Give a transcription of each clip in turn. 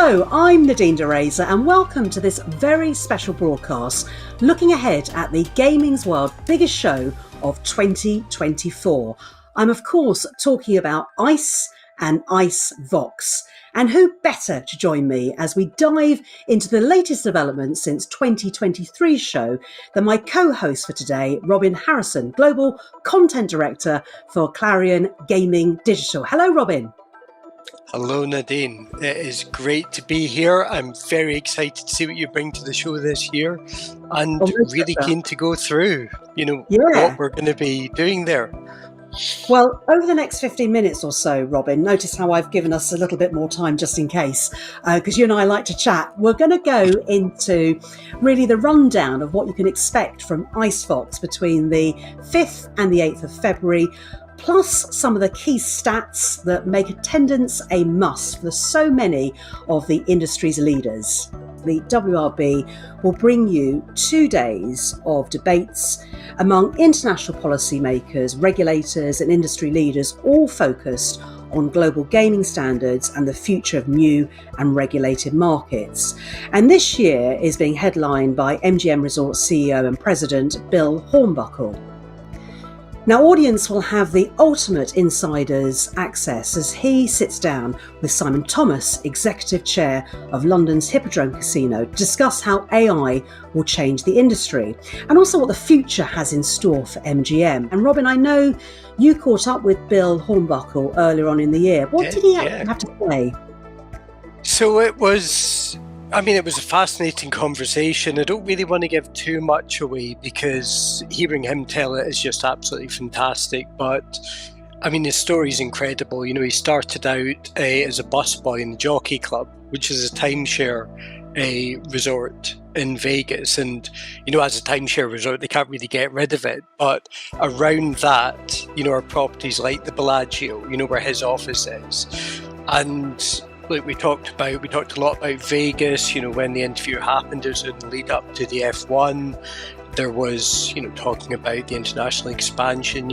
Hello, I'm Nadine DeRaza and welcome to this very special broadcast looking ahead at the gaming's world biggest show of 2024. I'm of course talking about ICE and ICE VOX. And who better to join me as we dive into the latest developments since 2023's show than my co-host for today, Robin Harrison, Global Content Director for Clarion Gaming Digital. Hello, Robin. Hello, Nadine. It is great to be here. I'm very excited to see what you bring to the show this year and really keen to go through, what we're going to be doing there. Well, over the next 15 minutes or so, Robin, notice how I've given us a little bit more time just in case, because you and I like to chat. We're going to go into really the rundown of what you can expect from ICE VOX between the 5th and the 8th of February, plus some of the key stats that make attendance a must for so many of the industry's leaders. The WRB will bring you 2 days of debates among international policymakers, regulators and industry leaders, all focused on global gaming standards and the future of new and regulated markets. And this year is being headlined by MGM Resorts CEO and President Bill Hornbuckle. Now, audience will have the ultimate insider's access as he sits down with Simon Thomas, Executive Chair of London's Hippodrome Casino, to discuss how AI will change the industry and also what the future has in store for MGM. And Robin, I know you caught up with Bill Hornbuckle earlier on in the year. What did he actually have to say? So it was a fascinating conversation. I don't really want to give too much away because hearing him tell it is just absolutely fantastic. But his story is incredible. He started out as a busboy in the Jockey Club, which is a timeshare resort in Vegas. And, as a timeshare resort, they can't really get rid of it. But around that, are properties like the Bellagio, where his office is. And like we talked a lot about Vegas, when the interview happened, it was in the lead up to the F1. There was, talking about the international expansion,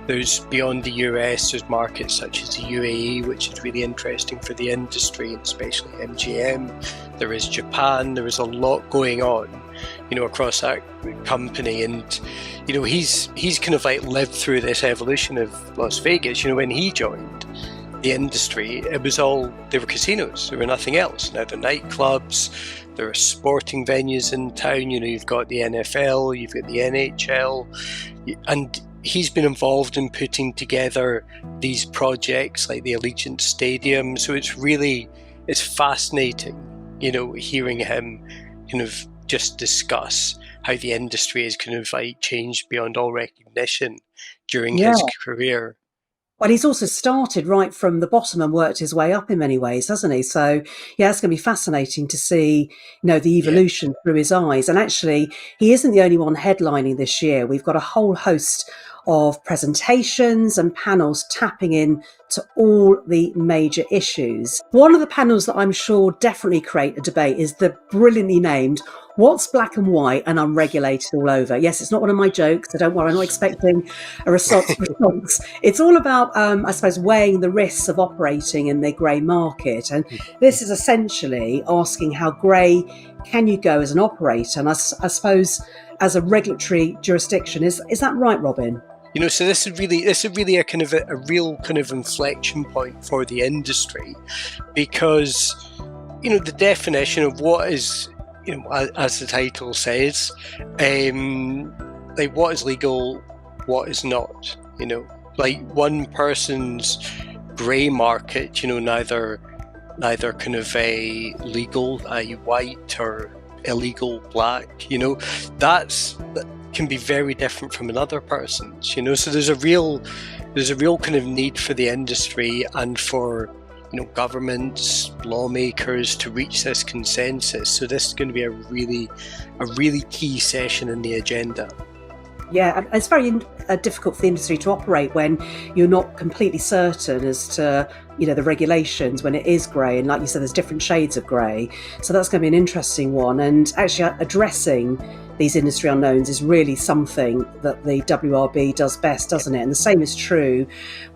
there's beyond the US, there's markets such as the UAE, which is really interesting for the industry, and especially MGM. There is Japan, there is a lot going on, across that company. And, he's kind of like lived through this evolution of Las Vegas. When he joined the industry, they were casinos, there were nothing else. Now they're nightclubs, there are sporting venues in town, you've got the NFL, you've got the NHL, and he's been involved in putting together these projects like the Allegiant Stadium. So it's fascinating, hearing him kind of just discuss how the industry has kind of like changed beyond all recognition during his career. Well, he's also started right from the bottom and worked his way up in many ways, hasn't he? So, it's going to be fascinating to see, the evolution through his eyes. And actually, he isn't the only one headlining this year. We've got a whole host of presentations and panels tapping in to all the major issues. One of the panels that I'm sure definitely create a debate is the brilliantly named What's Black and White and Unregulated All Over? Yes, it's not one of my jokes, so don't worry, I'm not expecting a response. It's all about, I suppose, weighing the risks of operating in the grey market. And this is essentially asking how grey can you go as an operator? And I suppose as a regulatory jurisdiction, is that right, Robin? So this is really a kind of a real kind of inflection point for the industry, because, the definition of what is, as the title says, like what is legal, what is not, like one person's grey market, neither kind of a legal, white or illegal black, that can be very different from another person's, so there's a real kind of need for the industry and for governments, lawmakers to reach this consensus. So this is going to be a really key session in the agenda. Yeah, and it's very difficult for the industry to operate when you're not completely certain as to, the regulations when it is grey. And like you said, there's different shades of grey. So that's going to be an interesting one. And actually addressing these industry unknowns is really something that the WRB does best, doesn't it? And the same is true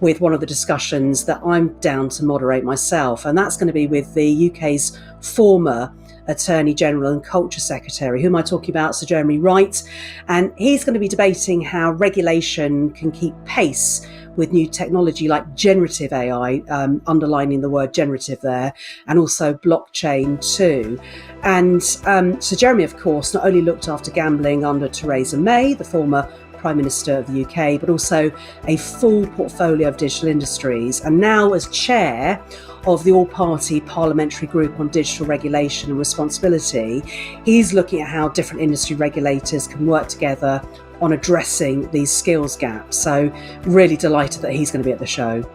with one of the discussions that I'm down to moderate myself. And that's going to be with the UK's former Attorney General and Culture Secretary. Who am I talking about? Sir Jeremy Wright. And he's going to be debating how regulation can keep pace with new technology like generative AI, underlining the word generative there, and also blockchain too. And Sir Jeremy, of course, not only looked after gambling under Theresa May, the former Prime Minister of the UK, but also a full portfolio of digital industries. And now as chair of the all-party parliamentary group on digital regulation and responsibility, he's looking at how different industry regulators can work together on addressing these skills gaps. So really delighted that he's going to be at the show.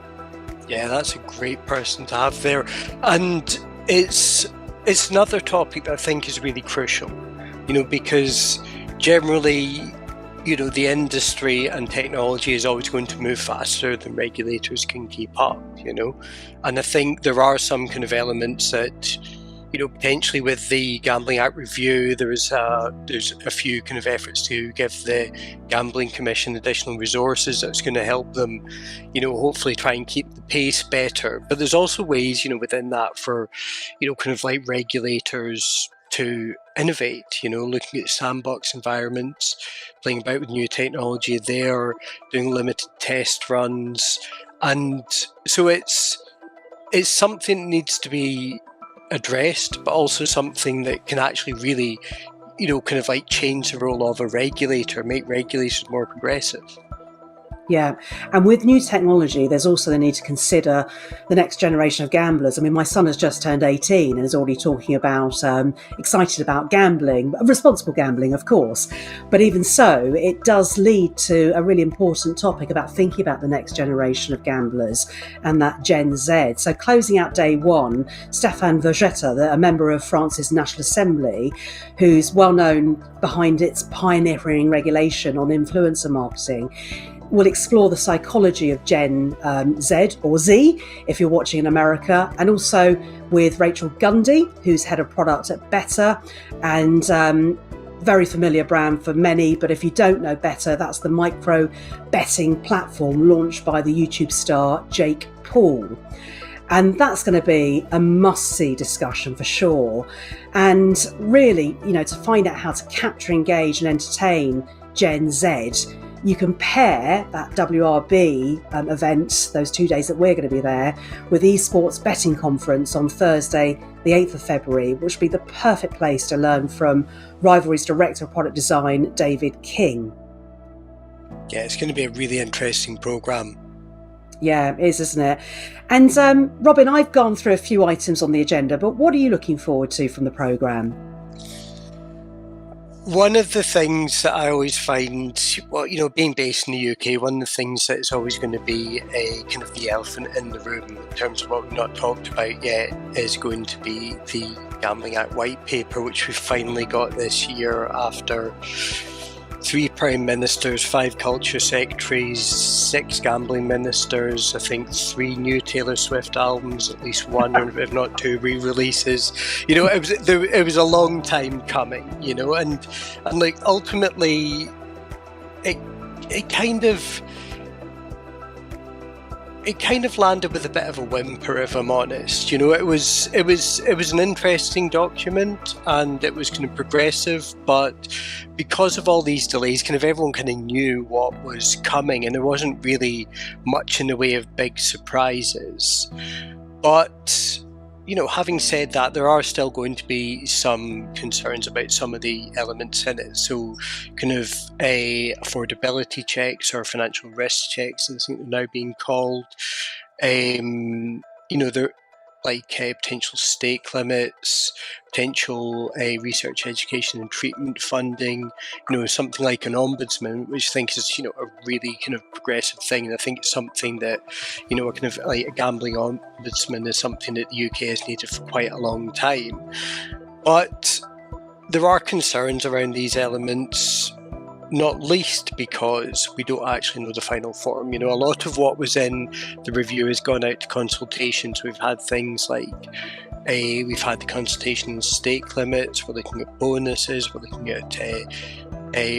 Yeah, that's a great person to have there. And it's another topic that I think is really crucial, because generally, the industry and technology is always going to move faster than regulators can keep up, and I think there are some kind of elements that, potentially with the Gambling Act review, there's a few kind of efforts to give the Gambling Commission additional resources that's going to help them, hopefully try and keep the pace better. But there's also ways, within that for, kind of like regulators to innovate, looking at sandbox environments, playing about with new technology there, doing limited test runs. And so it's something that needs to be addressed, but also something that can actually really, kind of like change the role of a regulator, make regulation more progressive. Yeah, and with new technology, there's also the need to consider the next generation of gamblers. I mean, my son has just turned 18 and is already talking about, excited about gambling, responsible gambling, of course. But even so, it does lead to a really important topic about thinking about the next generation of gamblers and that Gen Z. So closing out day one, Stéphane Vergetta, a member of France's National Assembly, who's well known behind its pioneering regulation on influencer marketing, will explore the psychology of Gen Z, or Z, if you're watching in America, and also with Rachel Gundy, who's head of product at Better, and very familiar brand for many, but if you don't know Better, that's the micro betting platform launched by the YouTube star Jake Paul. And that's going to be a must-see discussion for sure. And really, to find out how to capture, engage and entertain Gen Z, you compare that WRB event, those 2 days that we're going to be there, with eSports Betting Conference on Thursday, the 8th of February, which would be the perfect place to learn from Rivalry's Director of Product Design, David King. Yeah, it's going to be a really interesting programme. Yeah, it is, isn't it? And Robin, I've gone through a few items on the agenda, but what are you looking forward to from the programme? One of the things that I always find, being based in the UK, one of the things that is always going to be a kind of the elephant in the room in terms of what we've not talked about yet is going to be the Gambling Act White Paper, which we finally got this year after 3 Prime Ministers, 5 Culture Secretaries, 6 Gambling Ministers, I think 3 new Taylor Swift albums, at least 1 or if not 2 re-releases. It was a long time coming, and like ultimately it kind of landed with a bit of a whimper, if I'm honest. It was an interesting document and it was kind of progressive, but because of all these delays, kind of everyone kind of knew what was coming and there wasn't really much in the way of big surprises. But having said that, there are still going to be some concerns about some of the elements in it. So kind of affordability checks or financial risk checks, I think they're now being called. They're like potential stake limits, potential research, education and treatment funding, something like an ombudsman, which I think is, a really kind of progressive thing. And I think it's something that, a kind of like a gambling ombudsman is something that the UK has needed for quite a long time. But there are concerns around these elements. not least because we don't actually know the final form. You know, a lot of what was in the review has gone out to consultation. So we've had things like we've had the consultation on stake limits, we're looking at bonuses, we're looking at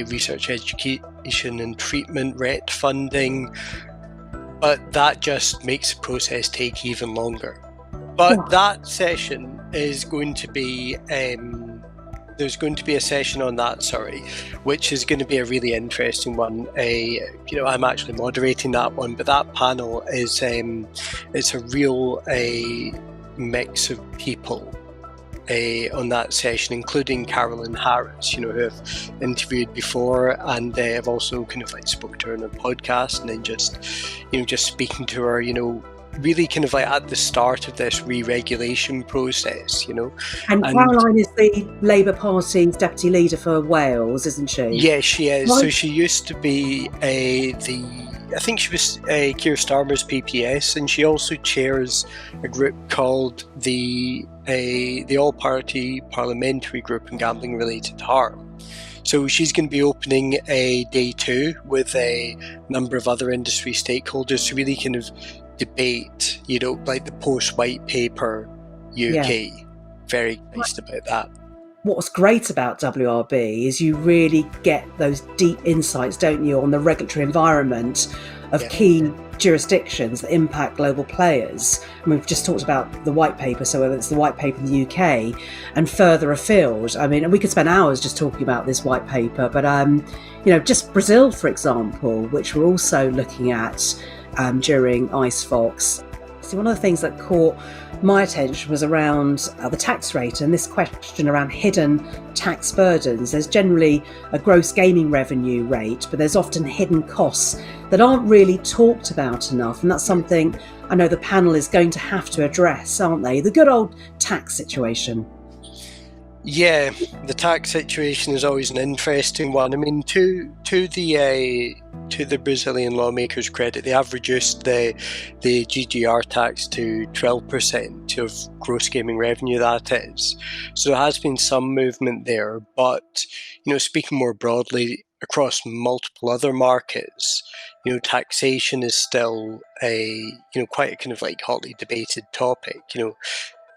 research education and treatment RET funding, but that just makes the process take even longer. But that session is going to be there's going to be a session on that, which is going to be a really interesting one. I'm actually moderating that one, but that panel is it's a real mix of people on that session, including Carolyn Harris, who I've interviewed before, and I've also kind of like spoken to her on a podcast, and then just speaking to her, really kind of like at the start of this re-regulation process, And Caroline is the Labour Party's deputy leader for Wales, isn't she? Yeah, she is. Right. So she used to be I think she was Keir Starmer's PPS, and she also chairs a group called the All-Party Parliamentary Group on Gambling Related Harm. So she's going to be opening a day 2 with a number of other industry stakeholders to really kind of debate, like the post-white paper UK. Yeah. Very excited about that. What's great about WRB is you really get those deep insights, don't you, on the regulatory environment of key jurisdictions that impact global players. And we've just talked about the white paper, so whether it's the white paper in the UK and further afield. I mean, and we could spend hours just talking about this white paper, but just Brazil, for example, which we're also looking at during VOX. So one of the things that caught my attention was around the tax rate and this question around hidden tax burdens. There's generally a gross gaming revenue rate, but there's often hidden costs that aren't really talked about enough. And that's something I know the panel is going to have to address, aren't they? The good old tax situation. Yeah, the tax situation is always an interesting one. I mean, to the Brazilian lawmakers' credit, they have reduced the GGR tax to 12% of gross gaming revenue, that is. So there has been some movement there, but speaking more broadly across multiple other markets, taxation is still quite a kind of like hotly debated topic.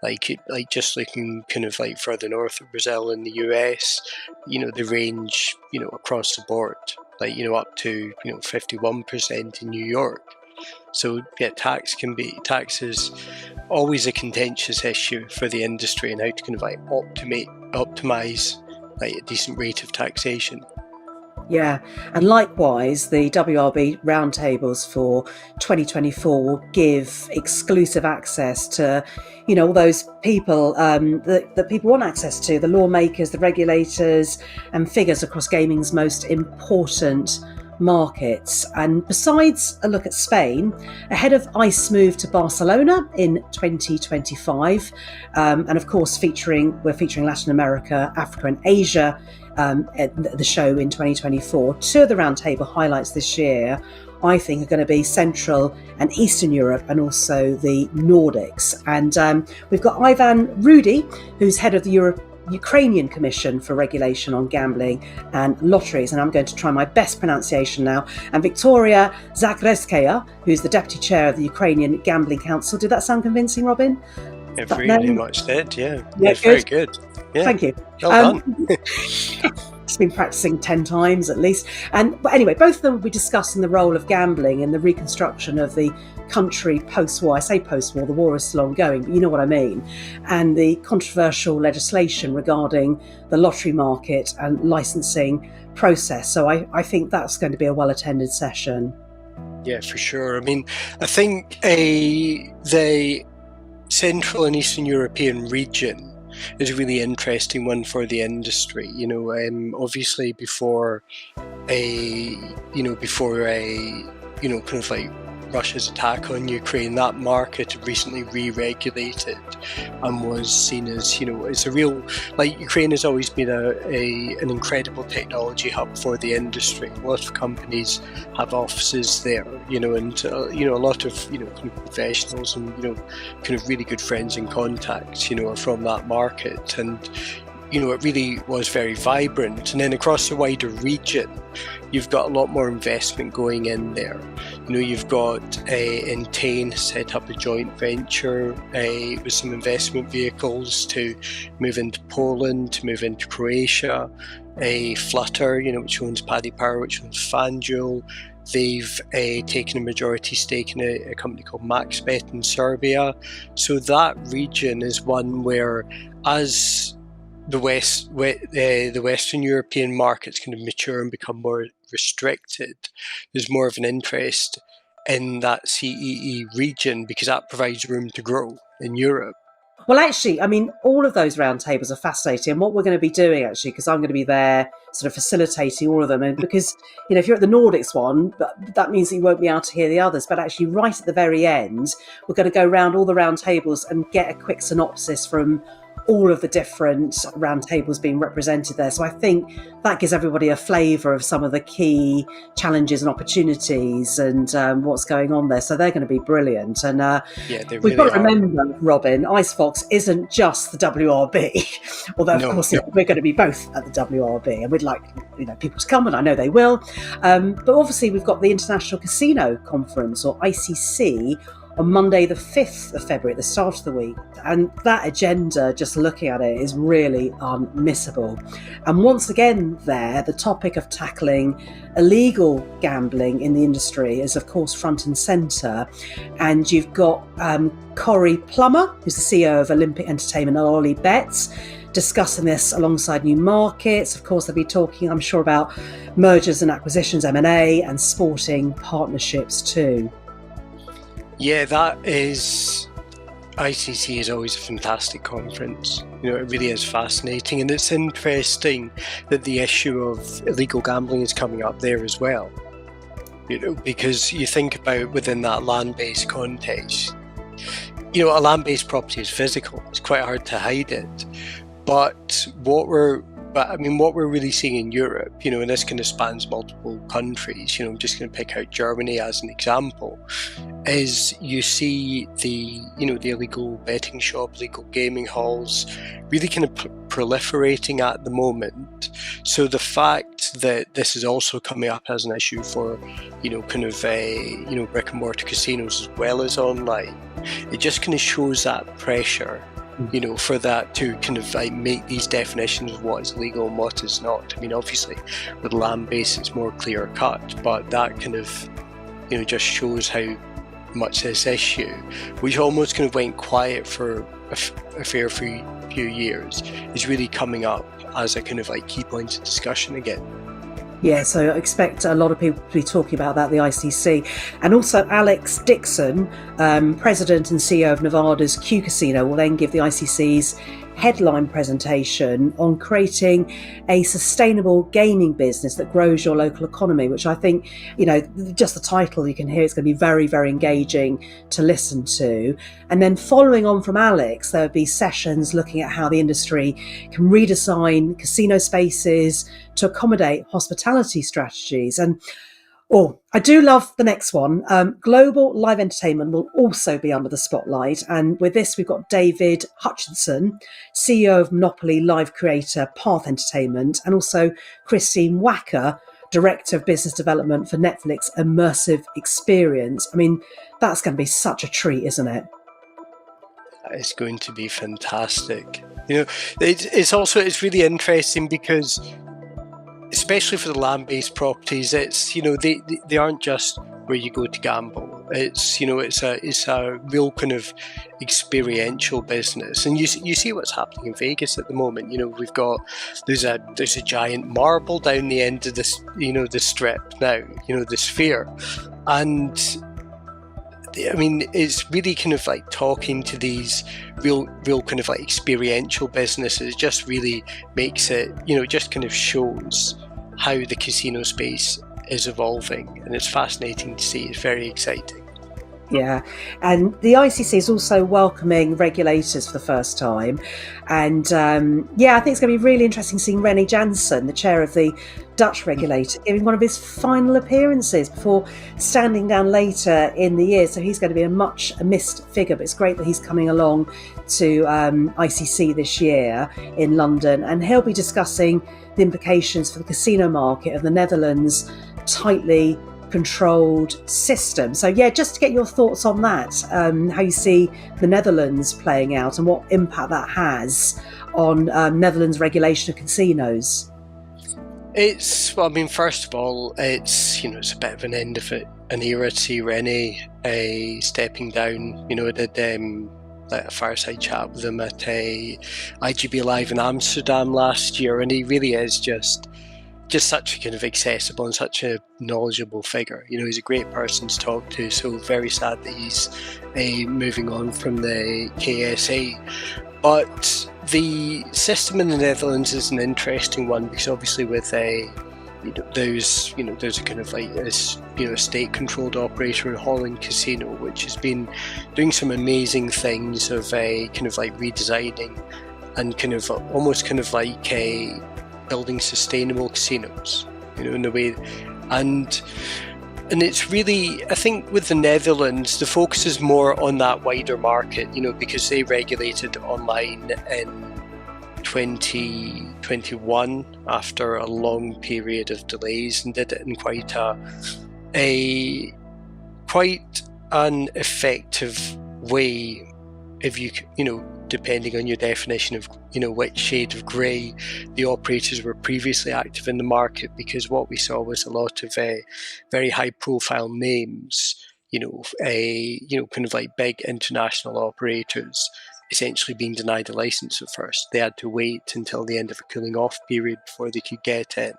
Like just looking kind of like further north of Brazil and the US, they range, across the board, like, up to, 51% in New York. So yeah, tax is always a contentious issue for the industry, and how to kind of like optimize like a decent rate of taxation. Yeah, and likewise, the WRB roundtables for 2024 will give exclusive access to, all those people that people want access to, the lawmakers, the regulators, and figures across gaming's most important markets. And besides a look at Spain, ahead of ICE move to Barcelona in 2025, and of course we're featuring Latin America, Africa, and Asia at the show in 2024. Two of the roundtable highlights this year, I think, are going to be Central and Eastern Europe, and also the Nordics. And we've got Ivan Rudy, who's head of the Ukrainian Commission for Regulation on Gambling and Lotteries, and I'm going to try my best pronunciation now, and Victoria Zagrevskaya, who's the Deputy Chair of the Ukrainian Gambling Council. Did that sound convincing, Robin? It really much did, yeah. It's very good. Yeah. Thank you. Well done. It's been practicing 10 times at least. But anyway, both of them will be discussing the role of gambling in the reconstruction of the country post-war. I say post-war, the war is still ongoing, but you know what I mean. And the controversial legislation regarding the lottery market and licensing process. So I think that's going to be a well-attended session. Yeah, for sure. I mean, I think the Central and Eastern European region is a really interesting one for the industry. Obviously before kind of like Russia's attack on Ukraine, that market had recently re-regulated and was seen as, it's a real, like, Ukraine has always been an incredible technology hub for the industry. A lot of companies have offices there, and a lot of, kind of professionals and, kind of really good friends and contacts, are from that market. And it really was very vibrant. And then across the wider region, you've got a lot more investment going in there. You've got Entain set up a joint venture with some investment vehicles to move into Poland, to move into Croatia. Flutter, which owns Paddy Power, which owns FanDuel. They've taken a majority stake in a company called MaxBet in Serbia. So that region is one where, as the Western European markets kind of mature and become more restricted, there's more of an interest in that CEE region because that provides room to grow in Europe. Well, actually, I mean, all of those roundtables are fascinating. And what we're going to be doing, actually, because I'm going to be there sort of facilitating all of them. And because, if you're at the Nordics one, that means that you won't be able to hear the others. But actually, right at the very end, we're going to go around all the roundtables and get a quick synopsis from all of the different roundtables being represented there. So I think that gives everybody a flavour of some of the key challenges and opportunities and what's going on there. So they're going to be brilliant. And we've got to remember, Robin, IceVox isn't just the WRB, although of course we're going to be both at the WRB, and we'd like people to come, and I know they will. But obviously we've got the International Casino Conference, or ICC, on Monday the 5th of February at the start of the week. And that agenda, just looking at it, is really unmissable. And once again there, the topic of tackling illegal gambling in the industry is of course front and centre. And you've got Corey Plummer, who's the CEO of Olympic Entertainment, and Ollie Betts, discussing this alongside new markets. Of course, they'll be talking, I'm sure, about mergers and acquisitions, M&A, and sporting partnerships too. Yeah, that is... ICC is always a fantastic conference. It really is fascinating, and it's interesting that the issue of illegal gambling is coming up there as well. Because you think about within that land-based context, a land-based property is physical. It's quite hard to hide it. But what we're really seeing in Europe, and this kind of spans multiple countries, I'm just going to pick out Germany as an example, is you see the illegal betting shop, legal gaming halls really kind of proliferating at the moment. So the fact that this is also coming up as an issue for, brick and mortar casinos as well as online, it just kind of shows that pressure for that to kind of like make these definitions of what is legal and what is not. I mean, obviously with land-based it's more clear cut, but that kind of just shows how much this issue, which almost kind of went quiet for a fair few years, is really coming up as a kind of like key point of discussion again. Yeah, so I expect a lot of people to be talking about that, the ICC. And also Alex Dixon, President and CEO of Nevada's Q Casino, will then give the ICC's headline presentation on creating a sustainable gaming business that grows your local economy, which I think, just the title, you can hear it's going to be very, very engaging to listen to. And then following on from Alex, there'll be sessions looking at how the industry can redesign casino spaces to accommodate hospitality strategies. And I do love the next one. Global live entertainment will also be under the spotlight. And with this, we've got David Hutchinson, CEO of Monopoly live creator Path Entertainment, and also Christine Wacker, Director of Business Development for Netflix Immersive Experience. I mean, that's going to be such a treat, isn't it? It's going to be fantastic. It's really interesting because, especially for the land-based properties, it's they aren't just where you go to gamble. It's it's a real kind of experiential business, and you see what's happening in Vegas at the moment. We've got there's a giant marble down the end of this the strip now, the Sphere, and I mean, it's really kind of like talking to these real kind of like experiential businesses. Just really makes it, just kind of shows how the casino space is evolving, and it's fascinating to see. It's very exciting. Yeah, and the ICC is also welcoming regulators for the first time, and I think it's going to be really interesting seeing René Janssen, the chair of the Dutch regulator, giving one of his final appearances before standing down later in the year. So he's going to be a much missed figure, but it's great that he's coming along to ICC this year in London, and he'll be discussing the implications for the casino market of the Netherlands' tightly controlled system. So just to get your thoughts on that, how you see the Netherlands playing out and what impact that has on Netherlands regulation of casinos. First of all, it's a bit of an end of an era to see Rene stepping down. I did a fireside chat with him at IGB Live in Amsterdam last year, and he really is just such a kind of accessible and such a knowledgeable figure. He's a great person to talk to, so very sad that he's moving on from the KSA. But the system in the Netherlands is an interesting one, because obviously with there's a kind of like this state-controlled operator in Holland Casino, which has been doing some amazing things of kind of like redesigning and kind of almost kind of like building sustainable casinos, in a way, and it's really, I think with the Netherlands, the focus is more on that wider market, because they regulated online in 2021 after a long period of delays, and did it in quite an effective way, if depending on your definition of which shade of grey the operators were previously active in the market, because what we saw was a lot of very high profile names, kind of like big international operators essentially being denied a license at first. They had to wait until the end of a cooling off period before they could get in.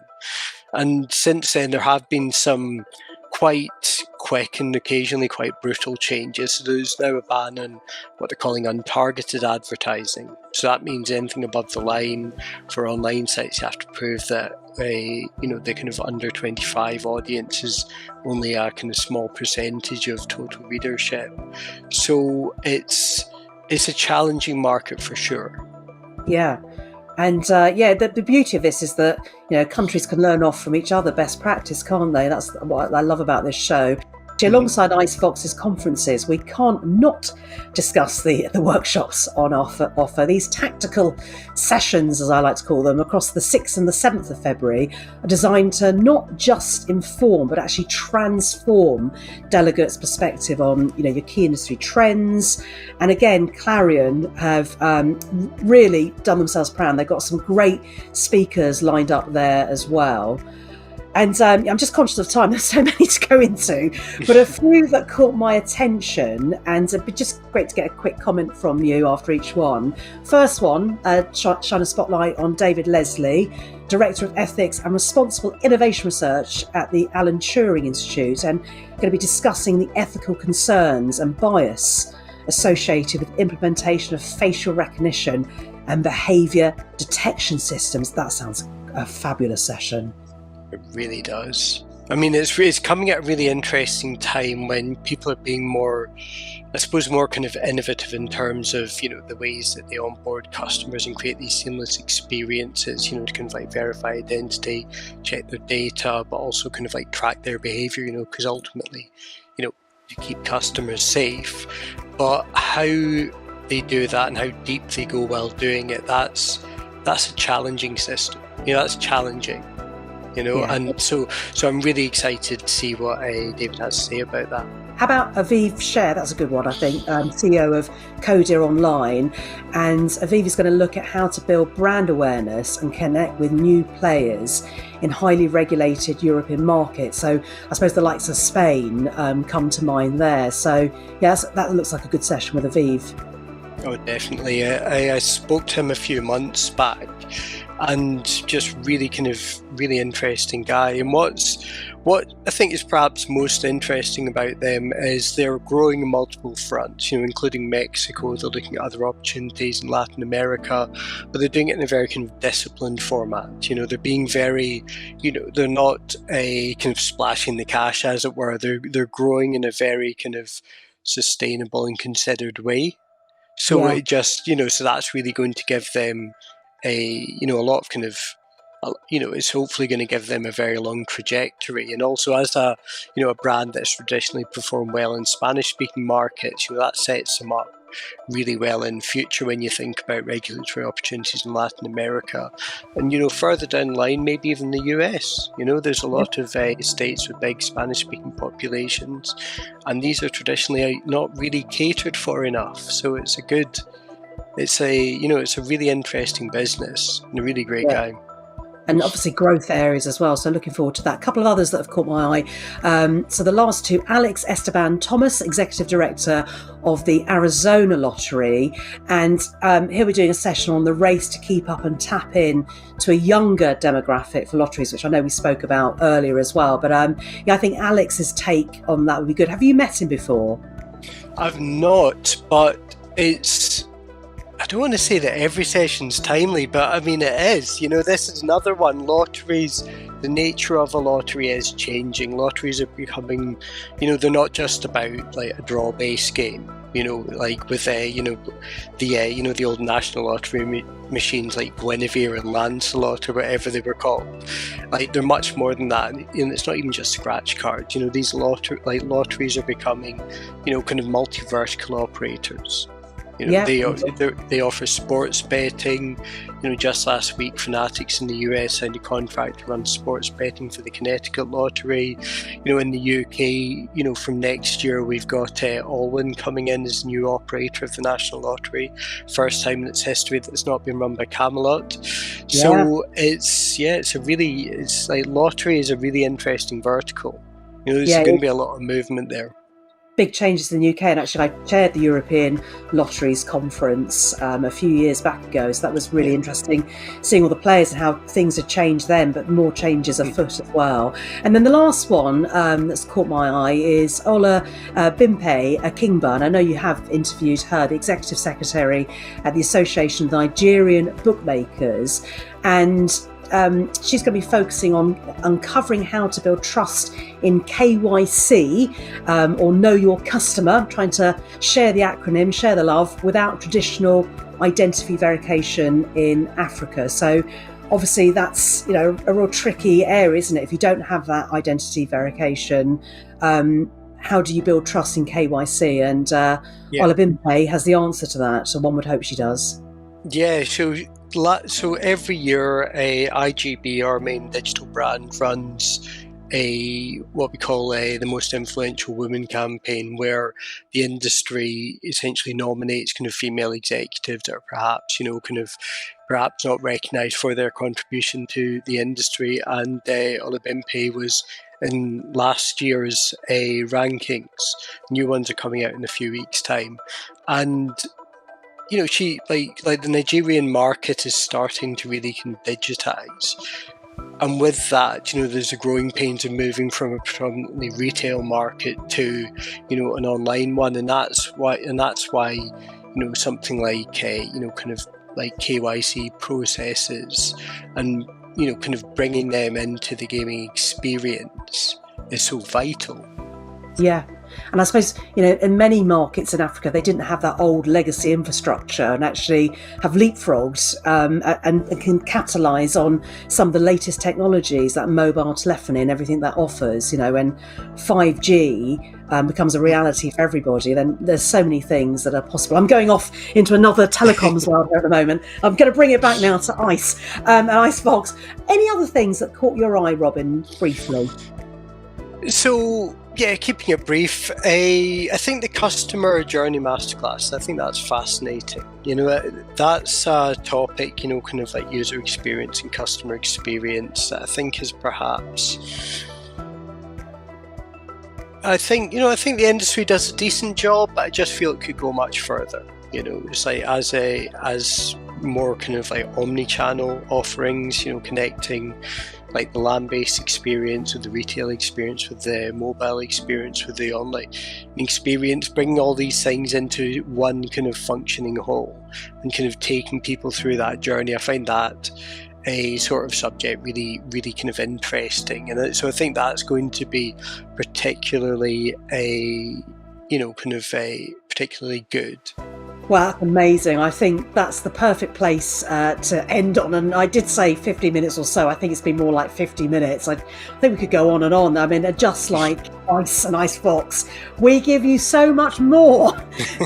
And since then there have been some quite quick and occasionally quite brutal changes. So there's now a ban on what they're calling untargeted advertising. So that means anything above the line for online sites, you have to prove that the kind of under 25 audience is only a kind of small percentage of total readership. So it's a challenging market for sure. Yeah. And the beauty of this is that countries can learn off from each other, best practice, can't they? That's what I love about this show. Alongside VOX's conferences, we can't not discuss the workshops on offer. These tactical sessions, as I like to call them, across the 6th and the 7th of February are designed to not just inform, but actually transform delegates' perspective on your key industry trends. And again, Clarion have really done themselves proud. They've got some great speakers lined up there as well. And I'm just conscious of time. There's so many to go into, but a few that caught my attention, and it'd be just great to get a quick comment from you after each one. First one, shine a spotlight on David Leslie, Director of Ethics and Responsible Innovation Research at the Alan Turing Institute, and going to be discussing the ethical concerns and bias associated with implementation of facial recognition and behaviour detection systems. That sounds a fabulous session. It really does. I mean, it's coming at a really interesting time when people are being more kind of innovative in terms of, the ways that they onboard customers and create these seamless experiences, to kind of like verify identity, check their data, but also kind of like track their behavior, because ultimately, to keep customers safe. But how they do that and how deep they go while doing it, that's a challenging system. That's challenging. And so I'm really excited to see what David has to say about that. How about Aviv Sher? That's a good one, I think, CEO of Codir Online. And Aviv is going to look at how to build brand awareness and connect with new players in highly regulated European markets. So I suppose the likes of Spain come to mind there. So yes, that looks like a good session with Aviv. Oh, definitely. I spoke to him a few months back, and just really interesting guy. And what I think is perhaps most interesting about them is they're growing on multiple fronts, including Mexico. They're looking at other opportunities in Latin America, but they're doing it in a very kind of disciplined format. They're being very, they're not a kind of splashing the cash, as it were. They're growing in a very kind of sustainable and considered way. So Yeah. it just, so that's really going to give them a lot of kind of, it's hopefully going to give them a very long trajectory. And also as a brand that's traditionally performed well in Spanish-speaking markets, that sets them up really well in future when you think about regulatory opportunities in Latin America. And, further down the line, maybe even the US. There's a lot of states with big Spanish-speaking populations, and these are traditionally not really catered for enough. So it's a really interesting business and a really great guy. And obviously growth areas as well. So looking forward to that. A couple of others that have caught my eye. So the last two, Alex Esteban Thomas, Executive Director of the Arizona Lottery. And here we're doing a session on the race to keep up and tap in to a younger demographic for lotteries, which I know we spoke about earlier as well. But I think Alex's take on that would be good. Have you met him before? I've not, but I don't want to say that every session's timely, but I mean it is. This is another one. Lotteries, the nature of a lottery is changing. Lotteries are becoming, they're not just about like a draw-based game. Like with the old National Lottery machines like Guinevere and Lancelot or whatever they were called. Like they're much more than that. And it's not even just scratch cards. These lotteries are becoming, kind of multi-vertical operators. They offer sports betting. Just last week, Fanatics in the US signed a contract to run sports betting for the Connecticut Lottery. In the UK, from next year, we've got Allwyn coming in as new operator of the National Lottery. First time in its history that it's not been run by Camelot. Yeah. So it's like lottery is a really interesting vertical. There's going to be a lot of movement there. Big changes in the UK, and actually I chaired the European Lotteries Conference a few years back ago, so that was really interesting, seeing all the players and how things had changed then, but more changes afoot as well. And then the last one that's caught my eye is Ola Bimpe Akingba, and I know you have interviewed her, the Executive Secretary at the Association of Nigerian Bookmakers, and she's going to be focusing on uncovering how to build trust in KYC, or Know Your Customer, trying to share the acronym, share the love, without traditional identity verification in Africa. So obviously that's a real tricky area, isn't it? If you don't have that identity verification, how do you build trust in KYC? And Ola Bimpe has the answer to that, so one would hope she does. Yeah, so every year, IGB, our main digital brand, runs what we call the Most Influential Women campaign, where the industry essentially nominates kind of female executives that are perhaps not recognised for their contribution to the industry. And Ola Bimpe was in last year's rankings. New ones are coming out in a few weeks' time, and she like the Nigerian market is starting to really kind of digitize, and with that, there's a growing pains of moving from a predominantly retail market to, an online one, and that's why something like kind of like KYC processes and kind of bringing them into the gaming experience is so vital. Yeah. And I suppose, in many markets in Africa, they didn't have that old legacy infrastructure and actually have leapfrogged and can capitalise on some of the latest technologies, like mobile telephony and everything that offers. When 5G becomes a reality for everybody, then there's so many things that are possible. I'm going off into another telecoms world at the moment. I'm going to bring it back now to ICE and ICE VOX. Any other things that caught your eye, Robin, briefly? So, yeah, keeping it brief, I think the customer journey masterclass, I think that's fascinating. That's a topic, kind of like user experience and customer experience that I think is perhaps... I think the industry does a decent job, but I just feel it could go much further. It's like as more kind of like omni-channel offerings, connecting like the land-based experience with the retail experience, with the mobile experience, with the online experience, bringing all these things into one kind of functioning whole and kind of taking people through that journey. I find that a sort of subject really, really kind of interesting. And so I think that's going to be particularly kind of particularly good. Well, amazing. I think that's the perfect place to end on. And I did say 50 minutes or so. I think it's been more like 50 minutes. I think we could go on and on. I mean, just like Ice and Ice VOX, we give you so much more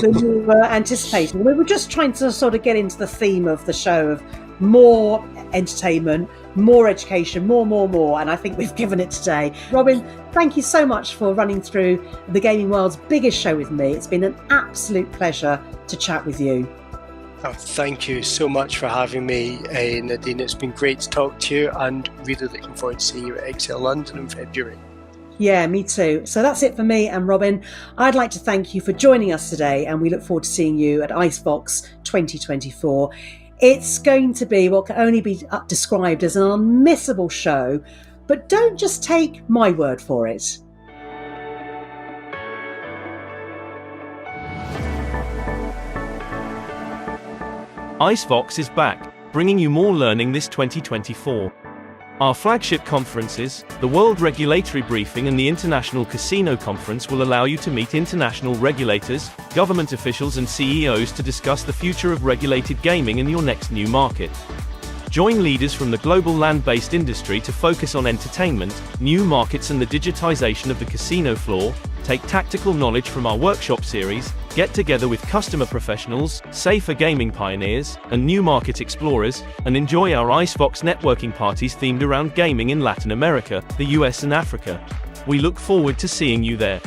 than you were anticipating. We were just trying to sort of get into the theme of the show of more entertainment, more education, more. And I think we've given it today. Robin, thank you so much for running through the gaming world's biggest show with me. It's been an absolute pleasure to chat with you. Oh, thank you so much for having me, Nadine. It's been great to talk to you, and really looking forward to seeing you at Excel London in February. Yeah, me too. So that's it for me and Robin. I'd like to thank you for joining us today, and we look forward to seeing you at IceVox 2024. It's going to be what can only be described as an unmissable show, but don't just take my word for it. IceVox is back, bringing you more learning this 2024. Our flagship conferences, the World Regulatory Briefing and the International Casino Conference, will allow you to meet international regulators, government officials and CEOs to discuss the future of regulated gaming in your next new market. Join leaders from the global land-based industry to focus on entertainment, new markets and the digitization of the casino floor. Take tactical knowledge from our workshop series, get together with customer professionals, safer gaming pioneers, and new market explorers, and enjoy our IceVox networking parties themed around gaming in Latin America, the US and Africa. We look forward to seeing you there.